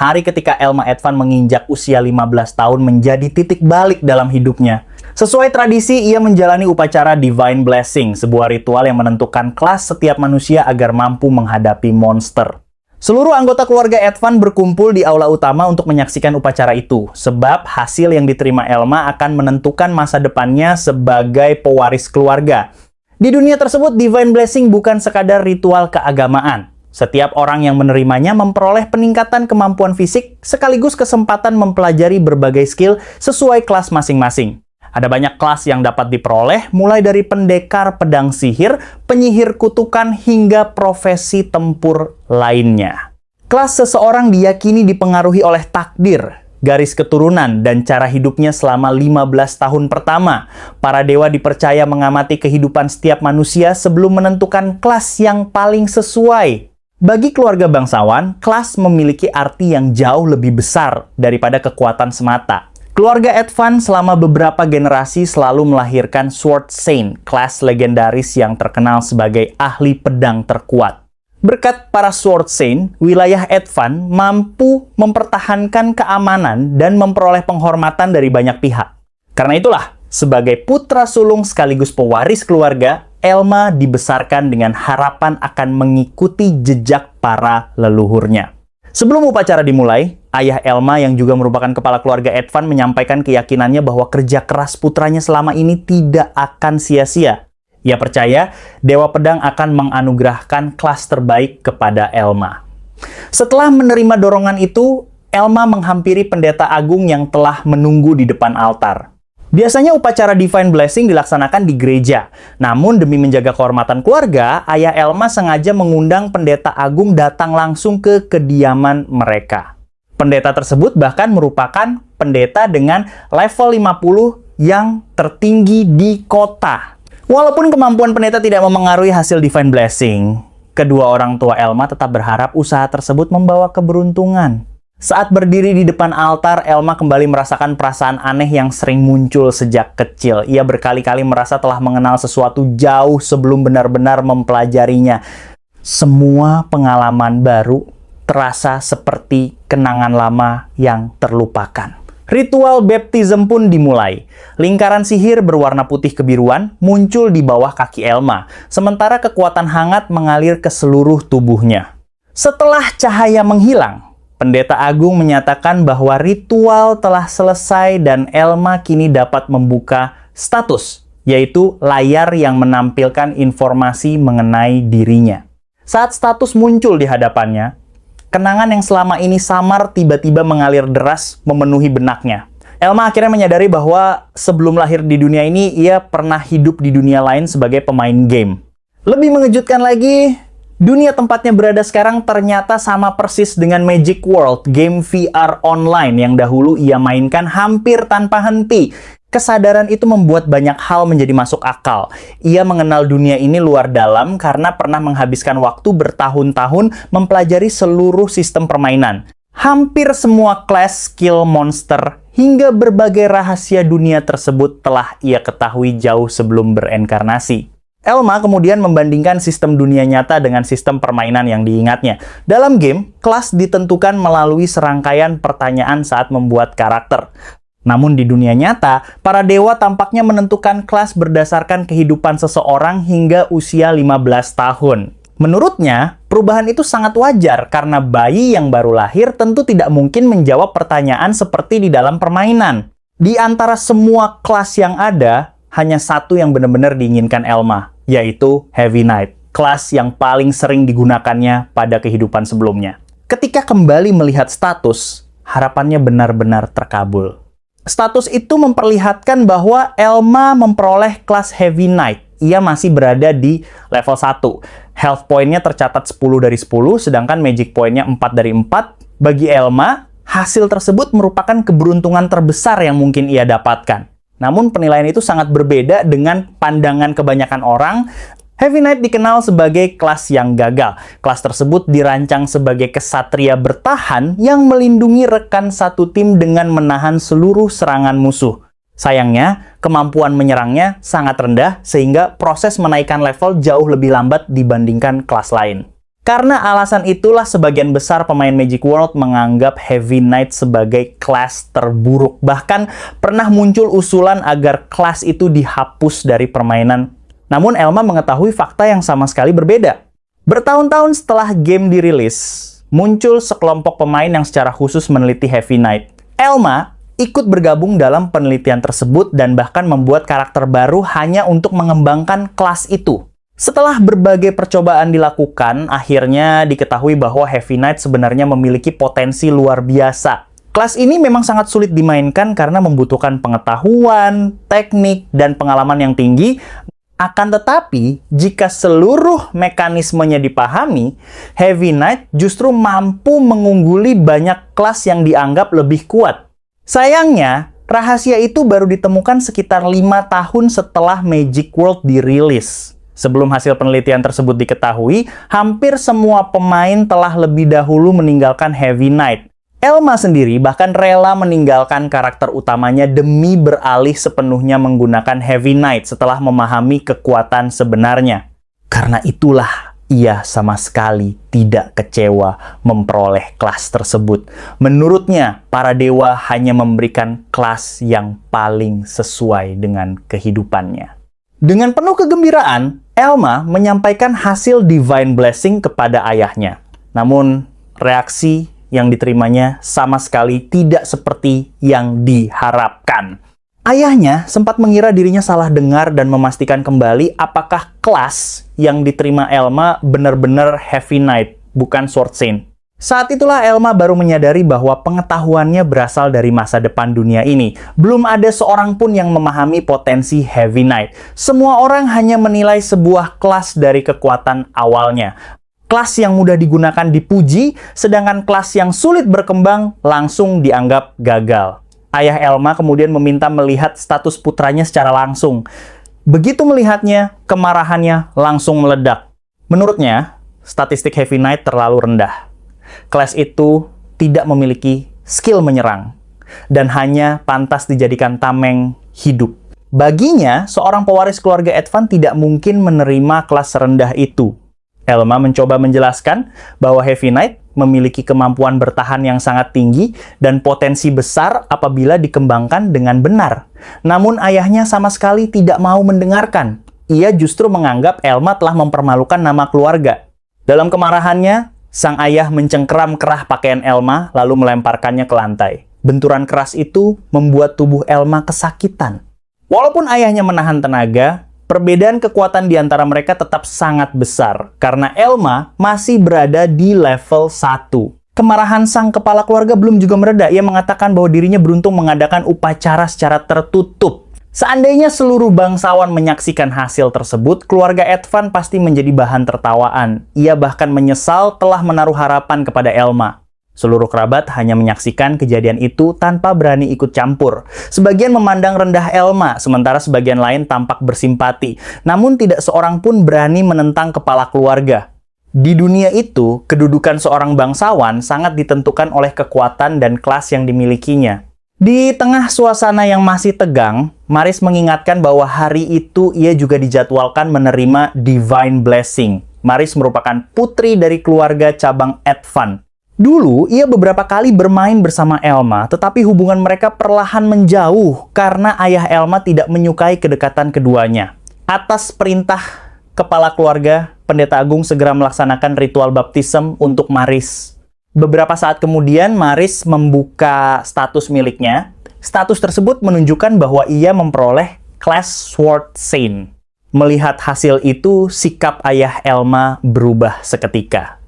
hari ketika Elma Advan menginjak usia 15 tahun menjadi titik balik dalam hidupnya. Sesuai tradisi, ia menjalani upacara Divine Blessing, sebuah ritual yang menentukan kelas setiap manusia agar mampu menghadapi monster. Seluruh anggota keluarga Advan berkumpul di aula utama untuk menyaksikan upacara itu, sebab hasil yang diterima Elma akan menentukan masa depannya sebagai pewaris keluarga. Di dunia tersebut, Divine Blessing bukan sekadar ritual keagamaan. Setiap orang yang menerimanya memperoleh peningkatan kemampuan fisik sekaligus kesempatan mempelajari berbagai skill sesuai kelas masing-masing. Ada banyak kelas yang dapat diperoleh, mulai dari pendekar pedang sihir, penyihir kutukan, hingga profesi tempur lainnya. Kelas seseorang diyakini dipengaruhi oleh takdir, garis keturunan, dan cara hidupnya selama 15 tahun pertama. Para dewa dipercaya mengamati kehidupan setiap manusia sebelum menentukan kelas yang paling sesuai. Bagi keluarga bangsawan, kelas memiliki arti yang jauh lebih besar daripada kekuatan semata. Keluarga Advan selama beberapa generasi selalu melahirkan Sword Saint, kelas legendaris yang terkenal sebagai ahli pedang terkuat. Berkat para Sword Saint, wilayah Advan mampu mempertahankan keamanan dan memperoleh penghormatan dari banyak pihak. Karena itulah, sebagai putra sulung sekaligus pewaris keluarga, Elma dibesarkan dengan harapan akan mengikuti jejak para leluhurnya. Sebelum upacara dimulai, ayah Elma yang juga merupakan kepala keluarga Advan menyampaikan keyakinannya bahwa kerja keras putranya selama ini tidak akan sia-sia. Ia percaya Dewa Pedang akan menganugerahkan kelas terbaik kepada Elma. Setelah menerima dorongan itu, Elma menghampiri pendeta agung yang telah menunggu di depan altar. Biasanya upacara Divine Blessing dilaksanakan di gereja. Namun demi menjaga kehormatan keluarga, ayah Elma sengaja mengundang pendeta agung datang langsung ke kediaman mereka. Pendeta tersebut bahkan merupakan pendeta dengan level 50 yang tertinggi di kota. Walaupun kemampuan pendeta tidak memengaruhi hasil Divine Blessing, kedua orang tua Elma tetap berharap usaha tersebut membawa keberuntungan. Saat berdiri di depan altar, Elma kembali merasakan perasaan aneh yang sering muncul sejak kecil. Ia berkali-kali merasa telah mengenal sesuatu jauh sebelum benar-benar mempelajarinya. Semua pengalaman baru terasa seperti kenangan lama yang terlupakan. Ritual baptism pun dimulai. Lingkaran sihir berwarna putih kebiruan muncul di bawah kaki Elma, sementara kekuatan hangat mengalir ke seluruh tubuhnya. Setelah cahaya menghilang, pendeta agung menyatakan bahwa ritual telah selesai dan Elma kini dapat membuka status, yaitu layar yang menampilkan informasi mengenai dirinya. Saat status muncul di hadapannya, kenangan yang selama ini samar tiba-tiba mengalir deras memenuhi benaknya. Elma akhirnya menyadari bahwa sebelum lahir di dunia ini, ia pernah hidup di dunia lain sebagai pemain game. Lebih mengejutkan lagi, dunia tempatnya berada sekarang ternyata sama persis dengan Magic World, game VR online yang dahulu ia mainkan hampir tanpa henti. Kesadaran itu membuat banyak hal menjadi masuk akal. Ia mengenal dunia ini luar dalam karena pernah menghabiskan waktu bertahun-tahun mempelajari seluruh sistem permainan. Hampir semua kelas, skill, monster, hingga berbagai rahasia dunia tersebut telah ia ketahui jauh sebelum berinkarnasi. Elma kemudian membandingkan sistem dunia nyata dengan sistem permainan yang diingatnya. Dalam game, kelas ditentukan melalui serangkaian pertanyaan saat membuat karakter. Namun di dunia nyata, para dewa tampaknya menentukan kelas berdasarkan kehidupan seseorang hingga usia 15 tahun. Menurutnya, perubahan itu sangat wajar karena bayi yang baru lahir tentu tidak mungkin menjawab pertanyaan seperti di dalam permainan. Di antara semua kelas yang ada, hanya satu yang benar-benar diinginkan Elma, yaitu Heavy Knight, kelas yang paling sering digunakannya pada kehidupan sebelumnya. Ketika kembali melihat status, harapannya benar-benar terkabul. Status itu memperlihatkan bahwa Elma memperoleh kelas Heavy Knight. Ia masih berada di level 1. Health point-nya tercatat 10 dari 10, sedangkan Magic point-nya 4 dari 4. Bagi Elma, hasil tersebut merupakan keberuntungan terbesar yang mungkin ia dapatkan. Namun penilaian itu sangat berbeda dengan pandangan kebanyakan orang. Heavy Knight dikenal sebagai kelas yang gagal. Kelas tersebut dirancang sebagai kesatria bertahan yang melindungi rekan satu tim dengan menahan seluruh serangan musuh. Sayangnya, kemampuan menyerangnya sangat rendah sehingga proses menaikkan level jauh lebih lambat dibandingkan kelas lain. Karena alasan itulah sebagian besar pemain Magic World menganggap Heavy Knight sebagai kelas terburuk. Bahkan pernah muncul usulan agar kelas itu dihapus dari permainan. Namun Elma mengetahui fakta yang sama sekali berbeda. Bertahun-tahun setelah game dirilis, muncul sekelompok pemain yang secara khusus meneliti Heavy Knight. Elma ikut bergabung dalam penelitian tersebut dan bahkan membuat karakter baru hanya untuk mengembangkan kelas itu. Setelah berbagai percobaan dilakukan, akhirnya diketahui bahwa Heavy Knight sebenarnya memiliki potensi luar biasa. Kelas ini memang sangat sulit dimainkan karena membutuhkan pengetahuan, teknik, dan pengalaman yang tinggi. Akan tetapi, jika seluruh mekanismenya dipahami, Heavy Knight justru mampu mengungguli banyak kelas yang dianggap lebih kuat. Sayangnya, rahasia itu baru ditemukan sekitar 5 tahun setelah Magic World dirilis. Sebelum hasil penelitian tersebut diketahui, hampir semua pemain telah lebih dahulu meninggalkan Heavy Knight. Elma sendiri bahkan rela meninggalkan karakter utamanya demi beralih sepenuhnya menggunakan Heavy Knight setelah memahami kekuatan sebenarnya. Karena itulah ia sama sekali tidak kecewa memperoleh kelas tersebut. Menurutnya, para dewa hanya memberikan kelas yang paling sesuai dengan kehidupannya. Dengan penuh kegembiraan, Elma menyampaikan hasil Divine Blessing kepada ayahnya. Namun, reaksi yang diterimanya sama sekali tidak seperti yang diharapkan. Ayahnya sempat mengira dirinya salah dengar dan memastikan kembali apakah kelas yang diterima Elma benar-benar Heavy Knight, bukan Sword Saint. Saat itulah Elma baru menyadari bahwa pengetahuannya berasal dari masa depan dunia ini. Belum ada seorang pun yang memahami potensi Heavy Knight. Semua orang hanya menilai sebuah kelas dari kekuatan awalnya. Kelas yang mudah digunakan dipuji, sedangkan kelas yang sulit berkembang langsung dianggap gagal. Ayah Elma kemudian meminta melihat status putranya secara langsung. Begitu melihatnya, kemarahannya langsung meledak. Menurutnya, statistik Heavy Knight terlalu rendah. Kelas itu tidak memiliki skill menyerang dan hanya pantas dijadikan tameng hidup. Baginya, seorang pewaris keluarga Advan tidak mungkin menerima kelas rendah itu. Elma mencoba menjelaskan bahwa Heavy Knight memiliki kemampuan bertahan yang sangat tinggi dan potensi besar apabila dikembangkan dengan benar. Namun ayahnya sama sekali tidak mau mendengarkan. Ia justru menganggap Elma telah mempermalukan nama keluarga. Dalam kemarahannya, sang ayah mencengkeram kerah pakaian Elma lalu melemparkannya ke lantai. Benturan keras itu membuat tubuh Elma kesakitan. Walaupun ayahnya menahan tenaga, perbedaan kekuatan di antara mereka tetap sangat besar karena Elma masih berada di level 1. Kemarahan sang kepala keluarga belum juga mereda. Ia mengatakan bahwa dirinya beruntung mengadakan upacara secara tertutup. Seandainya seluruh bangsawan menyaksikan hasil tersebut, keluarga Advan pasti menjadi bahan tertawaan. Ia bahkan menyesal telah menaruh harapan kepada Elma. Seluruh kerabat hanya menyaksikan kejadian itu tanpa berani ikut campur. Sebagian memandang rendah Elma, sementara sebagian lain tampak bersimpati. Namun tidak seorang pun berani menentang kepala keluarga. Di dunia itu, kedudukan seorang bangsawan sangat ditentukan oleh kekuatan dan kelas yang dimilikinya. Di tengah suasana yang masih tegang, Maris mengingatkan bahwa hari itu ia juga dijadwalkan menerima Divine Blessing. Maris merupakan putri dari keluarga cabang Advan. Dulu, ia beberapa kali bermain bersama Elma, tetapi hubungan mereka perlahan menjauh karena ayah Elma tidak menyukai kedekatan keduanya. Atas perintah kepala keluarga, Pendeta Agung segera melaksanakan ritual baptism untuk Maris. Beberapa saat kemudian, Maris membuka status miliknya. Status tersebut menunjukkan bahwa ia memperoleh kelas Sword Saint. Melihat hasil itu, sikap ayah Elma berubah seketika.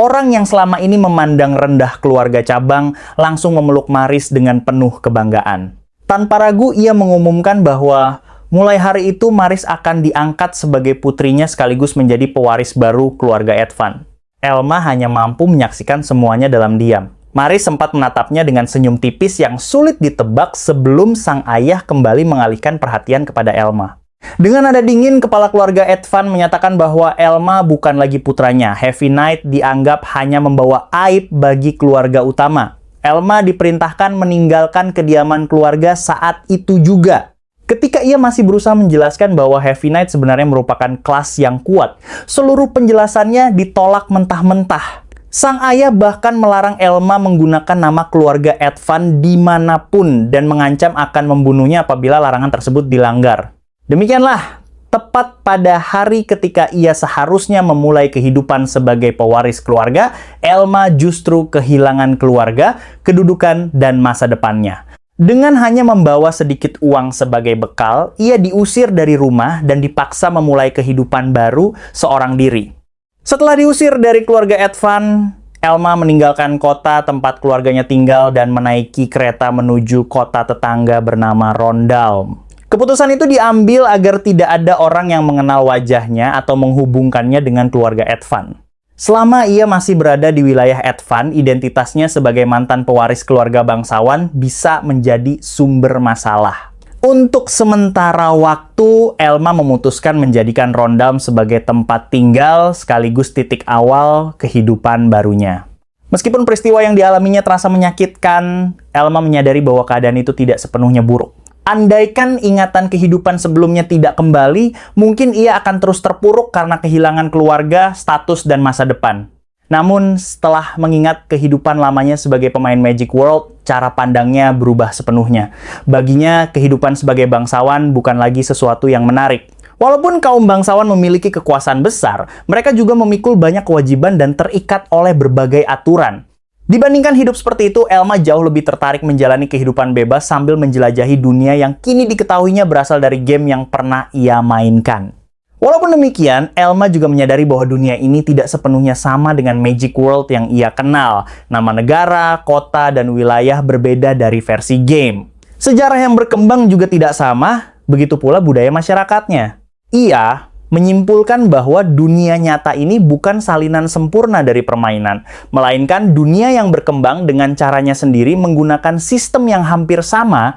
Orang yang selama ini memandang rendah keluarga cabang langsung memeluk Maris dengan penuh kebanggaan. Tanpa ragu, ia mengumumkan bahwa mulai hari itu Maris akan diangkat sebagai putrinya sekaligus menjadi pewaris baru keluarga Advan. Elma hanya mampu menyaksikan semuanya dalam diam. Maris sempat menatapnya dengan senyum tipis yang sulit ditebak sebelum sang ayah kembali mengalihkan perhatian kepada Elma. Dengan nada dingin, kepala keluarga Advan menyatakan bahwa Elma bukan lagi putranya. Heavy Knight dianggap hanya membawa aib bagi keluarga utama. Elma diperintahkan meninggalkan kediaman keluarga saat itu juga. Ketika ia masih berusaha menjelaskan bahwa Heavy Knight sebenarnya merupakan kelas yang kuat, seluruh penjelasannya ditolak mentah-mentah. Sang ayah bahkan melarang Elma menggunakan nama keluarga Edvan dimanapun dan mengancam akan membunuhnya apabila larangan tersebut dilanggar. Demikianlah, tepat pada hari ketika ia seharusnya memulai kehidupan sebagai pewaris keluarga, Elma justru kehilangan keluarga, kedudukan, dan masa depannya. Dengan hanya membawa sedikit uang sebagai bekal, ia diusir dari rumah dan dipaksa memulai kehidupan baru seorang diri. Setelah diusir dari keluarga Edvan, Elma meninggalkan kota tempat keluarganya tinggal dan menaiki kereta menuju kota tetangga bernama Rondalm. Keputusan itu diambil agar tidak ada orang yang mengenal wajahnya atau menghubungkannya dengan keluarga Edvan. Selama ia masih berada di wilayah Edvan, identitasnya sebagai mantan pewaris keluarga bangsawan bisa menjadi sumber masalah. Untuk sementara waktu, Elma memutuskan menjadikan Rondalm sebagai tempat tinggal sekaligus titik awal kehidupan barunya. Meskipun peristiwa yang dialaminya terasa menyakitkan, Elma menyadari bahwa keadaan itu tidak sepenuhnya buruk. Andaikan ingatan kehidupan sebelumnya tidak kembali, mungkin ia akan terus terpuruk karena kehilangan keluarga, status, dan masa depan. Namun, setelah mengingat kehidupan lamanya sebagai pemain Magic World, cara pandangnya berubah sepenuhnya. Baginya, kehidupan sebagai bangsawan bukan lagi sesuatu yang menarik. Walaupun kaum bangsawan memiliki kekuasaan besar, mereka juga memikul banyak kewajiban dan terikat oleh berbagai aturan. Dibandingkan hidup seperti itu, Elma jauh lebih tertarik menjalani kehidupan bebas sambil menjelajahi dunia yang kini diketahuinya berasal dari game yang pernah ia mainkan. Walaupun demikian, Elma juga menyadari bahwa dunia ini tidak sepenuhnya sama dengan Magic World yang ia kenal. Nama negara, kota, dan wilayah berbeda dari versi game. Sejarah yang berkembang juga tidak sama, begitu pula budaya masyarakatnya. Ia menyimpulkan bahwa dunia nyata ini bukan salinan sempurna dari permainan, melainkan dunia yang berkembang dengan caranya sendiri menggunakan sistem yang hampir sama.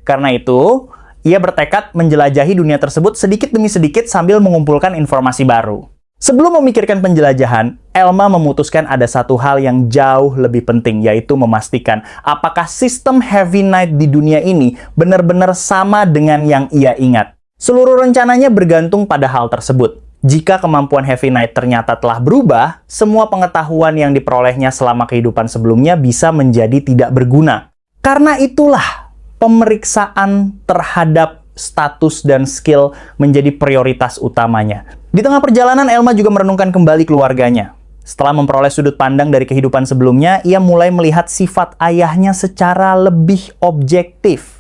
Karena itu, ia bertekad menjelajahi dunia tersebut sedikit demi sedikit sambil mengumpulkan informasi baru. Sebelum memikirkan penjelajahan, Elma memutuskan ada satu hal yang jauh lebih penting, yaitu memastikan apakah sistem Heavy Knight di dunia ini benar-benar sama dengan yang ia ingat. Seluruh rencananya bergantung pada hal tersebut. Jika kemampuan Heavy Knight ternyata telah berubah, semua pengetahuan yang diperolehnya selama kehidupan sebelumnya bisa menjadi tidak berguna. Karena itulah, pemeriksaan terhadap status dan skill menjadi prioritas utamanya. Di tengah perjalanan, Elma juga merenungkan kembali keluarganya. Setelah memperoleh sudut pandang dari kehidupan sebelumnya, ia mulai melihat sifat ayahnya secara lebih objektif.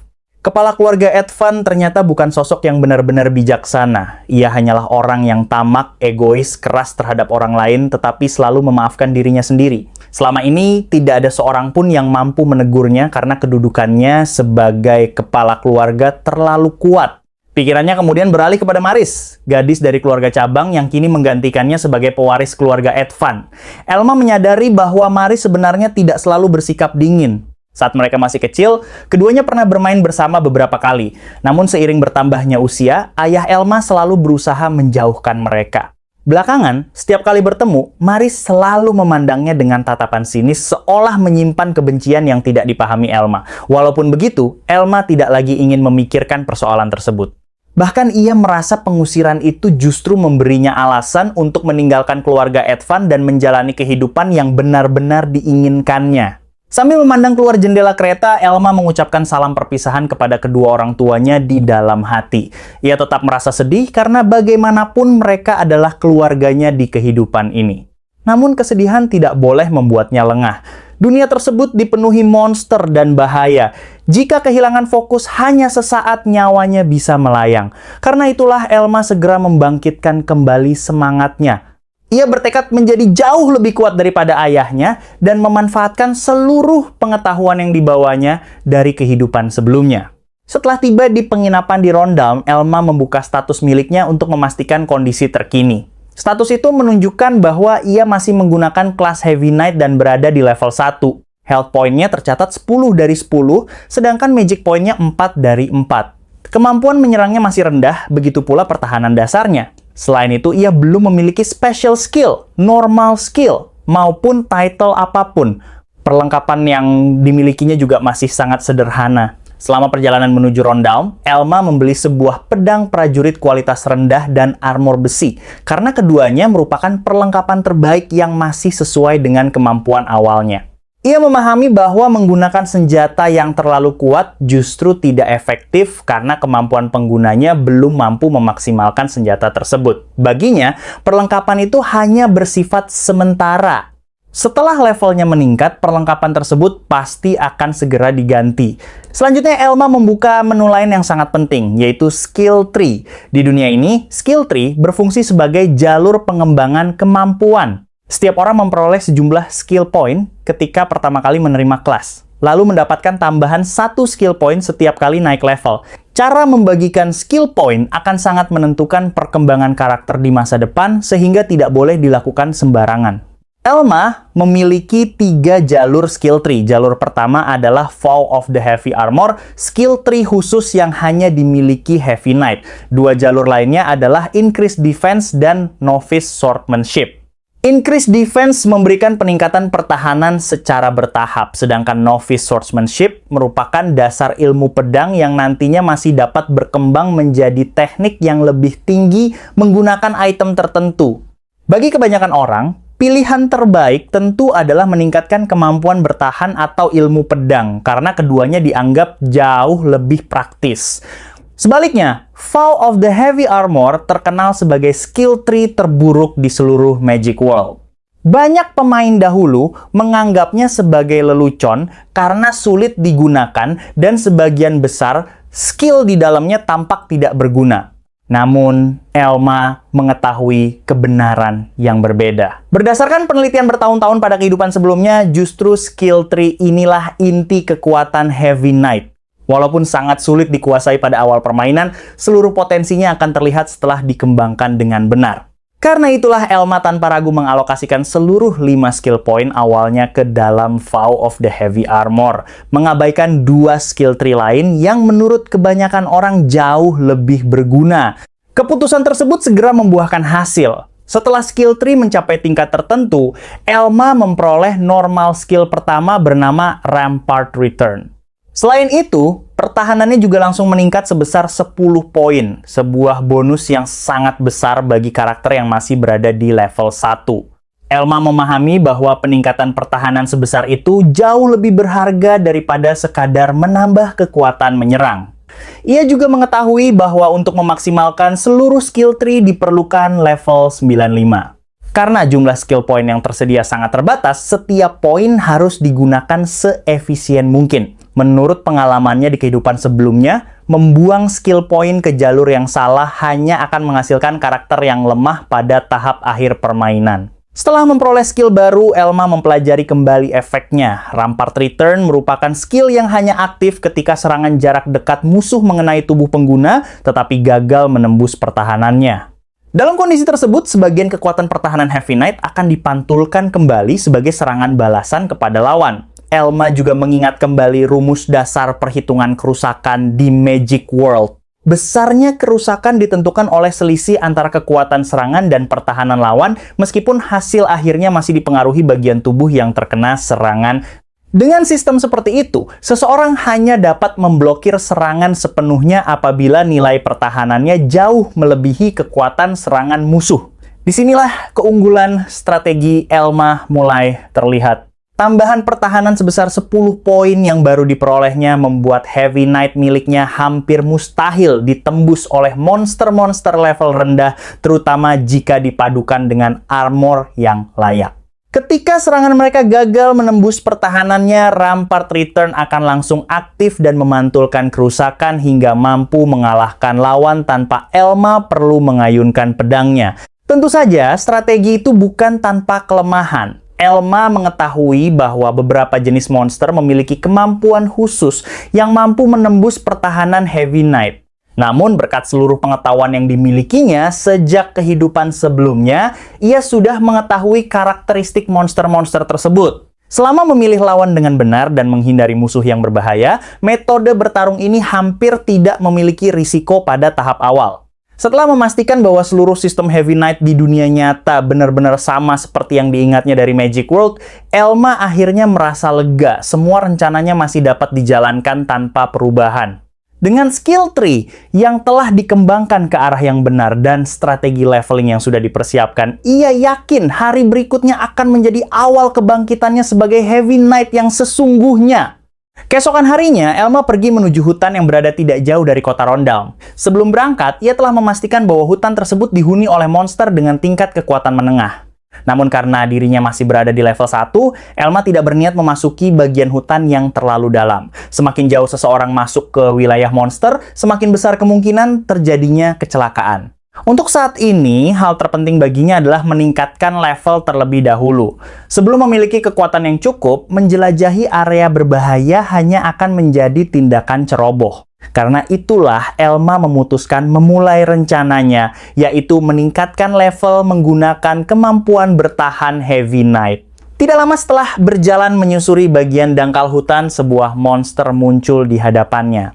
Kepala keluarga Edvan ternyata bukan sosok yang benar-benar bijaksana. Ia hanyalah orang yang tamak, egois, keras terhadap orang lain, tetapi selalu memaafkan dirinya sendiri. Selama ini, tidak ada seorang pun yang mampu menegurnya karena kedudukannya sebagai kepala keluarga terlalu kuat. Pikirannya kemudian beralih kepada Maris, gadis dari keluarga cabang yang kini menggantikannya sebagai pewaris keluarga Edvan. Elma menyadari bahwa Maris sebenarnya tidak selalu bersikap dingin. Saat mereka masih kecil, keduanya pernah bermain bersama beberapa kali. Namun seiring bertambahnya usia, ayah Elma selalu berusaha menjauhkan mereka. Belakangan, setiap kali bertemu, Maris selalu memandangnya dengan tatapan sinis seolah menyimpan kebencian yang tidak dipahami Elma. Walaupun begitu, Elma tidak lagi ingin memikirkan persoalan tersebut. Bahkan ia merasa pengusiran itu justru memberinya alasan untuk meninggalkan keluarga Edvan dan menjalani kehidupan yang benar-benar diinginkannya. Sambil memandang keluar jendela kereta, Elma mengucapkan salam perpisahan kepada kedua orang tuanya di dalam hati. Ia tetap merasa sedih karena bagaimanapun mereka adalah keluarganya di kehidupan ini. Namun kesedihan tidak boleh membuatnya lengah. Dunia tersebut dipenuhi monster dan bahaya. Jika kehilangan fokus hanya sesaat, nyawanya bisa melayang. Karena itulah Elma segera membangkitkan kembali semangatnya. Ia bertekad menjadi jauh lebih kuat daripada ayahnya dan memanfaatkan seluruh pengetahuan yang dibawanya dari kehidupan sebelumnya. Setelah tiba di penginapan di Rondalm, Elma membuka status miliknya untuk memastikan kondisi terkini. Status itu menunjukkan bahwa ia masih menggunakan kelas Heavy Knight dan berada di level 1. Health point-nya tercatat 10 dari 10, sedangkan Magic point-nya 4 dari 4. Kemampuan menyerangnya masih rendah, begitu pula pertahanan dasarnya. Selain itu, ia belum memiliki special skill, normal skill, maupun title apapun. Perlengkapan yang dimilikinya juga masih sangat sederhana. Selama perjalanan menuju Rundown, Elma membeli sebuah pedang prajurit kualitas rendah dan armor besi, karena keduanya merupakan perlengkapan terbaik yang masih sesuai dengan kemampuan awalnya. Ia memahami bahwa menggunakan senjata yang terlalu kuat justru tidak efektif karena kemampuan penggunanya belum mampu memaksimalkan senjata tersebut. Baginya, perlengkapan itu hanya bersifat sementara. Setelah levelnya meningkat, perlengkapan tersebut pasti akan segera diganti. Selanjutnya, Elma membuka menu lain yang sangat penting, yaitu Skill Tree. Di dunia ini, Skill Tree berfungsi sebagai jalur pengembangan kemampuan. Setiap orang memperoleh sejumlah skill point ketika pertama kali menerima kelas, lalu mendapatkan tambahan 1 skill point setiap kali naik level. Cara membagikan skill point akan sangat menentukan perkembangan karakter di masa depan, sehingga tidak boleh dilakukan sembarangan. Elma memiliki 3 jalur skill tree. Jalur pertama adalah Vow of the Heavy Armor, skill tree khusus yang hanya dimiliki Heavy Knight. 2 jalur lainnya adalah Increase Defense dan Novice Swordsmanship. Increase Defense memberikan peningkatan pertahanan secara bertahap, sedangkan Novice Swordsmanship merupakan dasar ilmu pedang yang nantinya masih dapat berkembang menjadi teknik yang lebih tinggi menggunakan item tertentu. Bagi kebanyakan orang, pilihan terbaik tentu adalah meningkatkan kemampuan bertahan atau ilmu pedang, karena keduanya dianggap jauh lebih praktis. Sebaliknya, Vow of the Heavy Armor terkenal sebagai skill tree terburuk di seluruh Magic World. Banyak pemain dahulu menganggapnya sebagai lelucon karena sulit digunakan dan sebagian besar skill di dalamnya tampak tidak berguna. Namun, Elma mengetahui kebenaran yang berbeda. Berdasarkan penelitian bertahun-tahun pada kehidupan sebelumnya, justru skill tree inilah inti kekuatan Heavy Knight. Walaupun sangat sulit dikuasai pada awal permainan, seluruh potensinya akan terlihat setelah dikembangkan dengan benar. Karena itulah Elma tanpa ragu mengalokasikan seluruh 5 skill point awalnya ke dalam Vow of the Heavy Armor, mengabaikan 2 skill tree lain yang menurut kebanyakan orang jauh lebih berguna. Keputusan tersebut segera membuahkan hasil. Setelah skill tree mencapai tingkat tertentu, Elma memperoleh normal skill pertama bernama Rampart Return. Selain itu, pertahanannya juga langsung meningkat sebesar 10 poin, sebuah bonus yang sangat besar bagi karakter yang masih berada di level 1. Elma memahami bahwa peningkatan pertahanan sebesar itu jauh lebih berharga daripada sekadar menambah kekuatan menyerang. Ia juga mengetahui bahwa untuk memaksimalkan seluruh skill tree diperlukan level 95. Karena jumlah skill point yang tersedia sangat terbatas, setiap poin harus digunakan seefisien mungkin. Menurut pengalamannya di kehidupan sebelumnya, membuang skill point ke jalur yang salah hanya akan menghasilkan karakter yang lemah pada tahap akhir permainan. Setelah memperoleh skill baru, Elma mempelajari kembali efeknya. Rampart Return merupakan skill yang hanya aktif ketika serangan jarak dekat musuh mengenai tubuh pengguna, tetapi gagal menembus pertahanannya. Dalam kondisi tersebut, sebagian kekuatan pertahanan Heavy Knight akan dipantulkan kembali sebagai serangan balasan kepada lawan. Elma juga mengingat kembali rumus dasar perhitungan kerusakan di Magic World. Besarnya kerusakan ditentukan oleh selisih antara kekuatan serangan dan pertahanan lawan, meskipun hasil akhirnya masih dipengaruhi bagian tubuh yang terkena serangan. Dengan sistem seperti itu, seseorang hanya dapat memblokir serangan sepenuhnya apabila nilai pertahanannya jauh melebihi kekuatan serangan musuh. Disinilah keunggulan strategi Elma mulai terlihat. Tambahan pertahanan sebesar 10 poin yang baru diperolehnya membuat Heavy Knight miliknya hampir mustahil ditembus oleh monster-monster level rendah, terutama jika dipadukan dengan armor yang layak. Ketika serangan mereka gagal menembus pertahanannya, Rampart Return akan langsung aktif dan memantulkan kerusakan hingga mampu mengalahkan lawan tanpa Elma perlu mengayunkan pedangnya. Tentu saja, strategi itu bukan tanpa kelemahan. Elma mengetahui bahwa beberapa jenis monster memiliki kemampuan khusus yang mampu menembus pertahanan Heavy Knight. Namun, berkat seluruh pengetahuan yang dimilikinya sejak kehidupan sebelumnya, ia sudah mengetahui karakteristik monster-monster tersebut. Selama memilih lawan dengan benar dan menghindari musuh yang berbahaya, metode bertarung ini hampir tidak memiliki risiko pada tahap awal. Setelah memastikan bahwa seluruh sistem Heavy Knight di dunia nyata benar-benar sama seperti yang diingatnya dari Magic World, Elma akhirnya merasa lega. Semua rencananya masih dapat dijalankan tanpa perubahan. Dengan skill tree yang telah dikembangkan ke arah yang benar dan strategi leveling yang sudah dipersiapkan, ia yakin hari berikutnya akan menjadi awal kebangkitannya sebagai Heavy Knight yang sesungguhnya. Keesokan harinya, Elma pergi menuju hutan yang berada tidak jauh dari kota Rundown. Sebelum berangkat, ia telah memastikan bahwa hutan tersebut dihuni oleh monster dengan tingkat kekuatan menengah. Namun karena dirinya masih berada di level 1, Elma tidak berniat memasuki bagian hutan yang terlalu dalam. Semakin jauh seseorang masuk ke wilayah monster, semakin besar kemungkinan terjadinya kecelakaan. Untuk saat ini, hal terpenting baginya adalah meningkatkan level terlebih dahulu. Sebelum memiliki kekuatan yang cukup, menjelajahi area berbahaya hanya akan menjadi tindakan ceroboh. Karena itulah Elma memutuskan memulai rencananya, yaitu meningkatkan level menggunakan kemampuan bertahan Heavy Knight. Tidak lama setelah berjalan menyusuri bagian dangkal hutan, sebuah monster muncul di hadapannya.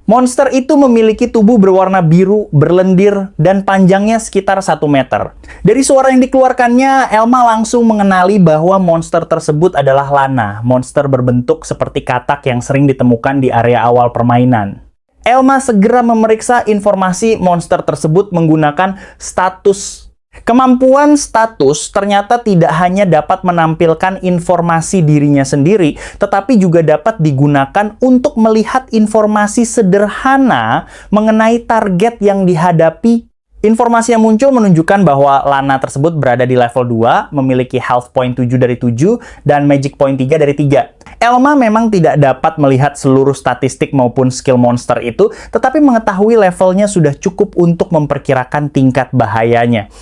Monster itu memiliki tubuh berwarna biru, berlendir, dan panjangnya sekitar 1 meter. Dari suara yang dikeluarkannya, Elma langsung mengenali bahwa monster tersebut adalah Lana, monster berbentuk seperti katak yang sering ditemukan di area awal permainan. Elma segera memeriksa informasi monster tersebut menggunakan status. Kemampuan status ternyata tidak hanya dapat menampilkan informasi dirinya sendiri, tetapi juga dapat digunakan untuk melihat informasi sederhana mengenai target yang dihadapi. Informasi yang muncul menunjukkan bahwa Lana tersebut berada di level 2, memiliki health point 7 dari 7, dan magic point 3 dari 3. Elma memang tidak dapat melihat seluruh statistik maupun skill monster itu, tetapi mengetahui levelnya sudah cukup untuk memperkirakan tingkat bahayanya.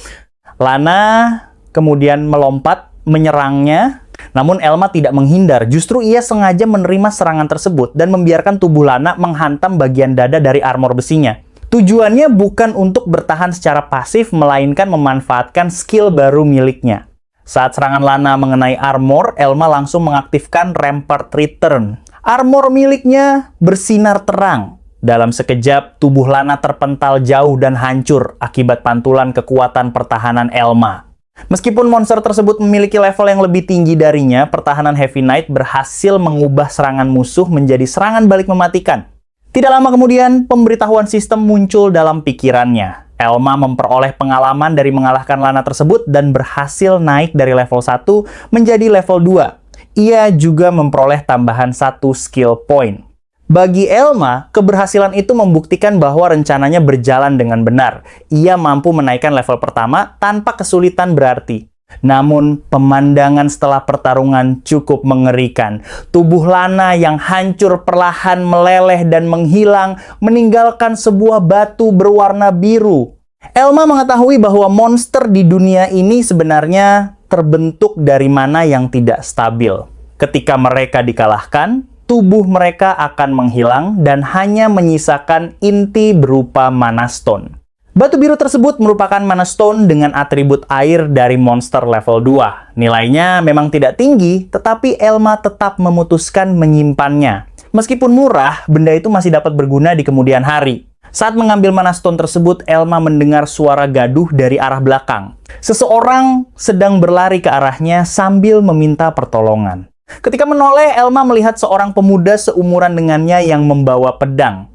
Lana kemudian melompat, menyerangnya, namun Elma tidak menghindar. Justru ia sengaja menerima serangan tersebut dan membiarkan tubuh Lana menghantam bagian dada dari armor besinya. Tujuannya bukan untuk bertahan secara pasif, melainkan memanfaatkan skill baru miliknya. Saat serangan Lana mengenai armor, Elma langsung mengaktifkan Rampart Return. Armor miliknya bersinar terang. Dalam sekejap, tubuh Lana terpental jauh dan hancur akibat pantulan kekuatan pertahanan Elma. Meskipun monster tersebut memiliki level yang lebih tinggi darinya, pertahanan Heavy Knight berhasil mengubah serangan musuh menjadi serangan balik mematikan. Tidak lama kemudian, pemberitahuan sistem muncul dalam pikirannya. Elma memperoleh pengalaman dari mengalahkan Lana tersebut dan berhasil naik dari level 1 menjadi level 2. Ia juga memperoleh tambahan 1 skill point. Bagi Elma, keberhasilan itu membuktikan bahwa rencananya berjalan dengan benar. Ia mampu menaikkan level pertama tanpa kesulitan berarti. Namun, pemandangan setelah pertarungan cukup mengerikan. Tubuh Lana yang hancur perlahan meleleh dan menghilang, meninggalkan sebuah batu berwarna biru. Elma mengetahui bahwa monster di dunia ini sebenarnya terbentuk dari mana yang tidak stabil. Ketika mereka dikalahkan, tubuh mereka akan menghilang dan hanya menyisakan inti berupa mana stone. Batu biru tersebut merupakan mana stone dengan atribut air dari monster level 2. Nilainya memang tidak tinggi, tetapi Elma tetap memutuskan menyimpannya. Meskipun murah, benda itu masih dapat berguna di kemudian hari. Saat mengambil mana stone tersebut, Elma mendengar suara gaduh dari arah belakang. Seseorang sedang berlari ke arahnya sambil meminta pertolongan. Ketika menoleh, Elma melihat seorang pemuda seumuran dengannya yang membawa pedang.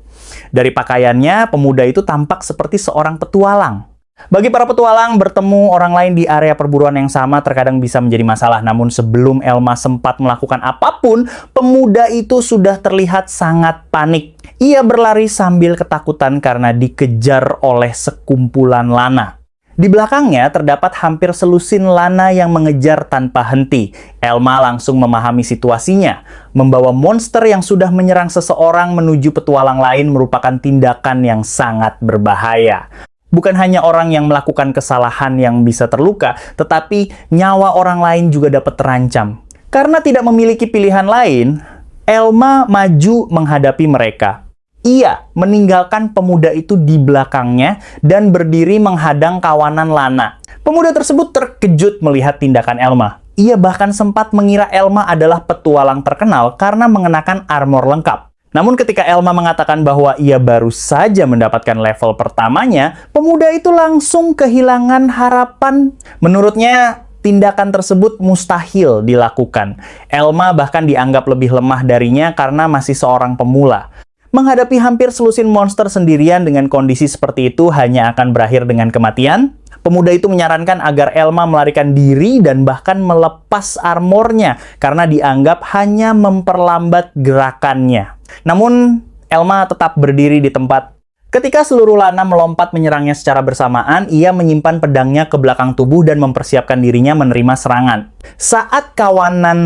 Dari pakaiannya, pemuda itu tampak seperti seorang petualang. Bagi para petualang, bertemu orang lain di area perburuan yang sama terkadang bisa menjadi masalah. Namun sebelum Elma sempat melakukan apapun, pemuda itu sudah terlihat sangat panik. Ia berlari sambil ketakutan karena dikejar oleh sekumpulan Lana. Di belakangnya terdapat hampir selusin Lana yang mengejar tanpa henti. Elma langsung memahami situasinya. Membawa monster yang sudah menyerang seseorang menuju petualang lain merupakan tindakan yang sangat berbahaya. Bukan hanya orang yang melakukan kesalahan yang bisa terluka, tetapi nyawa orang lain juga dapat terancam. Karena tidak memiliki pilihan lain, Elma maju menghadapi mereka. Ia meninggalkan pemuda itu di belakangnya dan berdiri menghadang kawanan Lana. Pemuda tersebut terkejut melihat tindakan Elma. Ia bahkan sempat mengira Elma adalah petualang terkenal karena mengenakan armor lengkap. Namun ketika Elma mengatakan bahwa ia baru saja mendapatkan level pertamanya, pemuda itu langsung kehilangan harapan. Menurutnya, tindakan tersebut mustahil dilakukan. Elma bahkan dianggap lebih lemah darinya karena masih seorang pemula. Menghadapi hampir selusin monster sendirian dengan kondisi seperti itu hanya akan berakhir dengan kematian. Pemuda itu menyarankan agar Elma melarikan diri dan bahkan melepas armornya karena dianggap hanya memperlambat gerakannya. Namun, Elma tetap berdiri di tempat. Ketika seluruh Lana melompat menyerangnya secara bersamaan, ia menyimpan pedangnya ke belakang tubuh dan mempersiapkan dirinya menerima serangan. Saat kawanan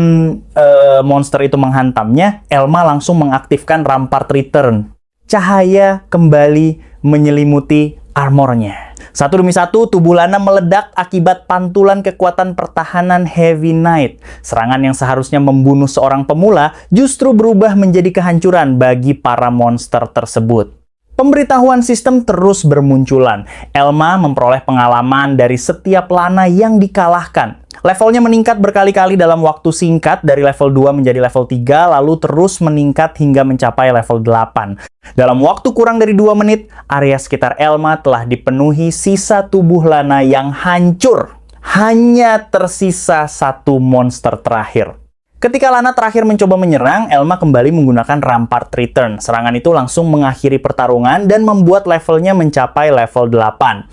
monster itu menghantamnya, Elma langsung mengaktifkan Rampart Return. Cahaya kembali menyelimuti armornya. Satu demi satu, tubuh Lana meledak akibat pantulan kekuatan pertahanan Heavy Knight. Serangan yang seharusnya membunuh seorang pemula justru berubah menjadi kehancuran bagi para monster tersebut. Pemberitahuan sistem terus bermunculan. Elma memperoleh pengalaman dari setiap Lana yang dikalahkan. Levelnya meningkat berkali-kali dalam waktu singkat dari level 2 menjadi level 3, lalu terus meningkat hingga mencapai level 8. Dalam waktu kurang dari 2 menit, area sekitar Elma telah dipenuhi sisa tubuh Lana yang hancur. Hanya tersisa satu monster terakhir. Ketika Lana terakhir mencoba menyerang, Elma kembali menggunakan Rampart Return. Serangan itu langsung mengakhiri pertarungan dan membuat levelnya mencapai level 8.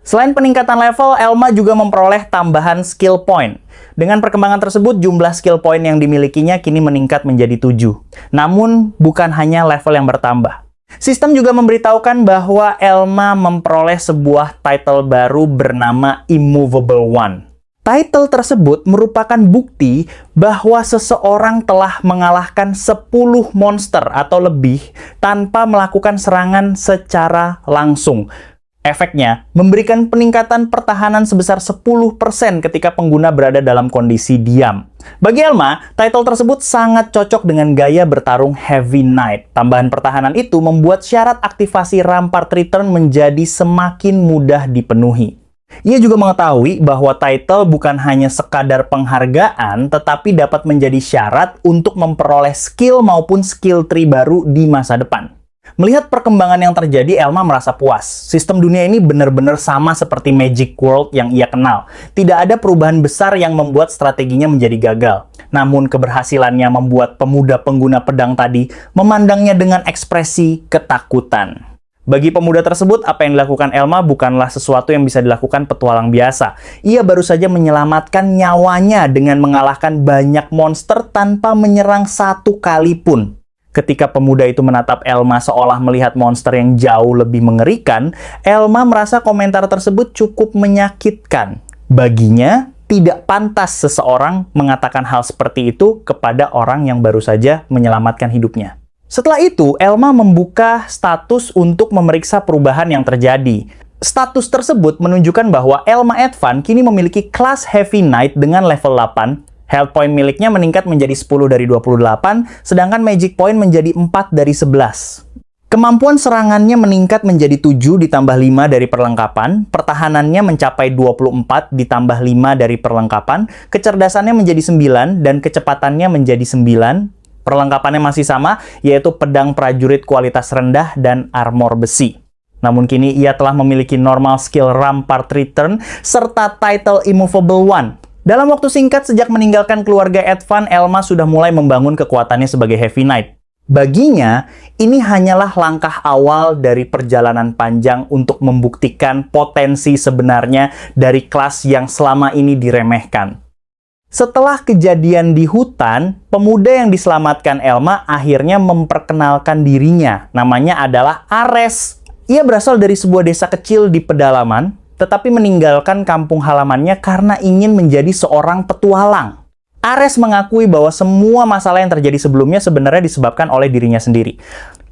Selain peningkatan level, Elma juga memperoleh tambahan skill point. Dengan perkembangan tersebut, jumlah skill point yang dimilikinya kini meningkat menjadi 7. Namun, bukan hanya level yang bertambah. Sistem juga memberitahukan bahwa Elma memperoleh sebuah title baru bernama Immovable One. Title tersebut merupakan bukti bahwa seseorang telah mengalahkan 10 monster atau lebih tanpa melakukan serangan secara langsung. Efeknya, memberikan peningkatan pertahanan sebesar 10% ketika pengguna berada dalam kondisi diam. Bagi Elma, title tersebut sangat cocok dengan gaya bertarung Heavy Knight. Tambahan pertahanan itu membuat syarat aktivasi Rampart Return menjadi semakin mudah dipenuhi. Ia juga mengetahui bahwa title bukan hanya sekadar penghargaan, tetapi dapat menjadi syarat untuk memperoleh skill maupun skill tree baru di masa depan. Melihat perkembangan yang terjadi, Elma merasa puas. Sistem dunia ini benar-benar sama seperti Magic World yang ia kenal. Tidak ada perubahan besar yang membuat strateginya menjadi gagal. Namun keberhasilannya membuat pemuda pengguna pedang tadi memandangnya dengan ekspresi ketakutan. Bagi pemuda tersebut, apa yang dilakukan Elma bukanlah sesuatu yang bisa dilakukan petualang biasa. Ia baru saja menyelamatkan nyawanya dengan mengalahkan banyak monster tanpa menyerang satu kali pun. Ketika pemuda itu menatap Elma seolah melihat monster yang jauh lebih mengerikan, Elma merasa komentar tersebut cukup menyakitkan. Baginya, tidak pantas seseorang mengatakan hal seperti itu kepada orang yang baru saja menyelamatkan hidupnya. Setelah itu, Elma membuka status untuk memeriksa perubahan yang terjadi. Status tersebut menunjukkan bahwa Elma Advan kini memiliki kelas Heavy Knight dengan level 8. Health point miliknya meningkat menjadi 10 dari 28, sedangkan Magic point menjadi 4 dari 11. Kemampuan serangannya meningkat menjadi 7 ditambah 5 dari perlengkapan, pertahanannya mencapai 24 ditambah 5 dari perlengkapan, kecerdasannya menjadi 9 dan kecepatannya menjadi 9. Perlengkapannya masih sama, yaitu pedang prajurit kualitas rendah dan armor besi. Namun kini ia telah memiliki normal skill Rampart Return serta title Immovable One. Dalam waktu singkat sejak meninggalkan keluarga Advan, Elma sudah mulai membangun kekuatannya sebagai Heavy Knight. Baginya, ini hanyalah langkah awal dari perjalanan panjang untuk membuktikan potensi sebenarnya dari kelas yang selama ini diremehkan. Setelah kejadian di hutan, pemuda yang diselamatkan Elma akhirnya memperkenalkan dirinya. Namanya adalah Ares. Ia berasal dari sebuah desa kecil di pedalaman, tetapi meninggalkan kampung halamannya karena ingin menjadi seorang petualang. Ares mengakui bahwa semua masalah yang terjadi sebelumnya sebenarnya disebabkan oleh dirinya sendiri.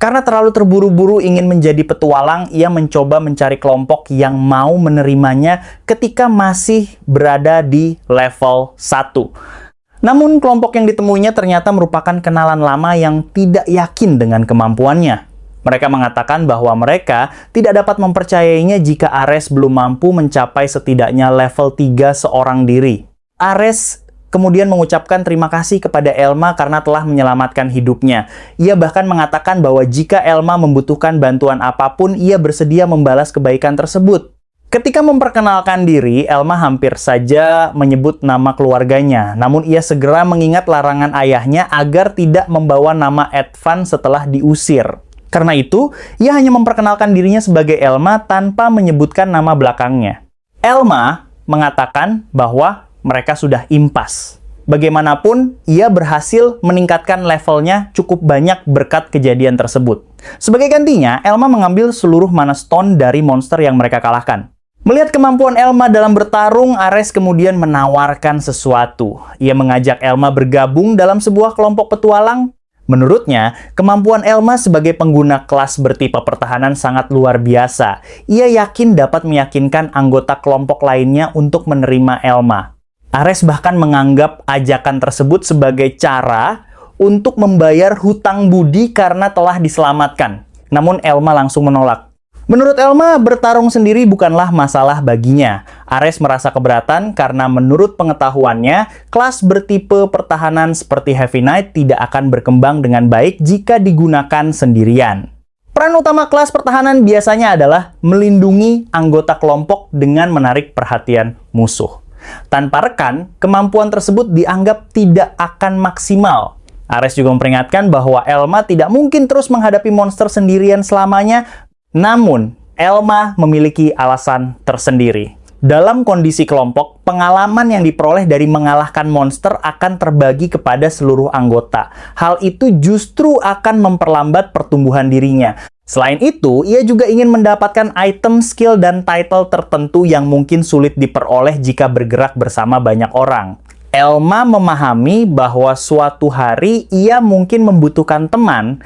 Karena terlalu terburu-buru ingin menjadi petualang, ia mencoba mencari kelompok yang mau menerimanya ketika masih berada di level 1. Namun kelompok yang ditemuinya ternyata merupakan kenalan lama yang tidak yakin dengan kemampuannya. Mereka mengatakan bahwa mereka tidak dapat mempercayainya jika Ares belum mampu mencapai setidaknya level 3 seorang diri. Ares kemudian mengucapkan terima kasih kepada Elma karena telah menyelamatkan hidupnya. Ia bahkan mengatakan bahwa jika Elma membutuhkan bantuan apapun, ia bersedia membalas kebaikan tersebut. Ketika memperkenalkan diri, Elma hampir saja menyebut nama keluarganya. Namun ia segera mengingat larangan ayahnya agar tidak membawa nama Advan setelah diusir. Karena itu, ia hanya memperkenalkan dirinya sebagai Elma tanpa menyebutkan nama belakangnya. Elma mengatakan bahwa mereka sudah impas. Bagaimanapun, ia berhasil meningkatkan levelnya cukup banyak berkat kejadian tersebut. Sebagai gantinya, Elma mengambil seluruh mana stone dari monster yang mereka kalahkan. Melihat kemampuan Elma dalam bertarung, Ares kemudian menawarkan sesuatu. Ia mengajak Elma bergabung dalam sebuah kelompok petualang. Menurutnya, kemampuan Elma sebagai pengguna kelas bertipe pertahanan sangat luar biasa. Ia yakin dapat meyakinkan anggota kelompok lainnya untuk menerima Elma. Ares bahkan menganggap ajakan tersebut sebagai cara untuk membayar hutang budi karena telah diselamatkan. Namun Elma langsung menolak. Menurut Elma, bertarung sendiri bukanlah masalah baginya. Ares merasa keberatan karena menurut pengetahuannya, kelas bertipe pertahanan seperti Heavy Knight tidak akan berkembang dengan baik jika digunakan sendirian. Peran utama kelas pertahanan biasanya adalah melindungi anggota kelompok dengan menarik perhatian musuh. Tanpa rekan, kemampuan tersebut dianggap tidak akan maksimal. Ares juga memperingatkan bahwa Elma tidak mungkin terus menghadapi monster sendirian selamanya. Namun, Elma memiliki alasan tersendiri. Dalam kondisi kelompok, pengalaman yang diperoleh dari mengalahkan monster akan terbagi kepada seluruh anggota. Hal itu justru akan memperlambat pertumbuhan dirinya. Selain itu, ia juga ingin mendapatkan item, skill, dan title tertentu yang mungkin sulit diperoleh jika bergerak bersama banyak orang. Elma memahami bahwa suatu hari ia mungkin membutuhkan teman.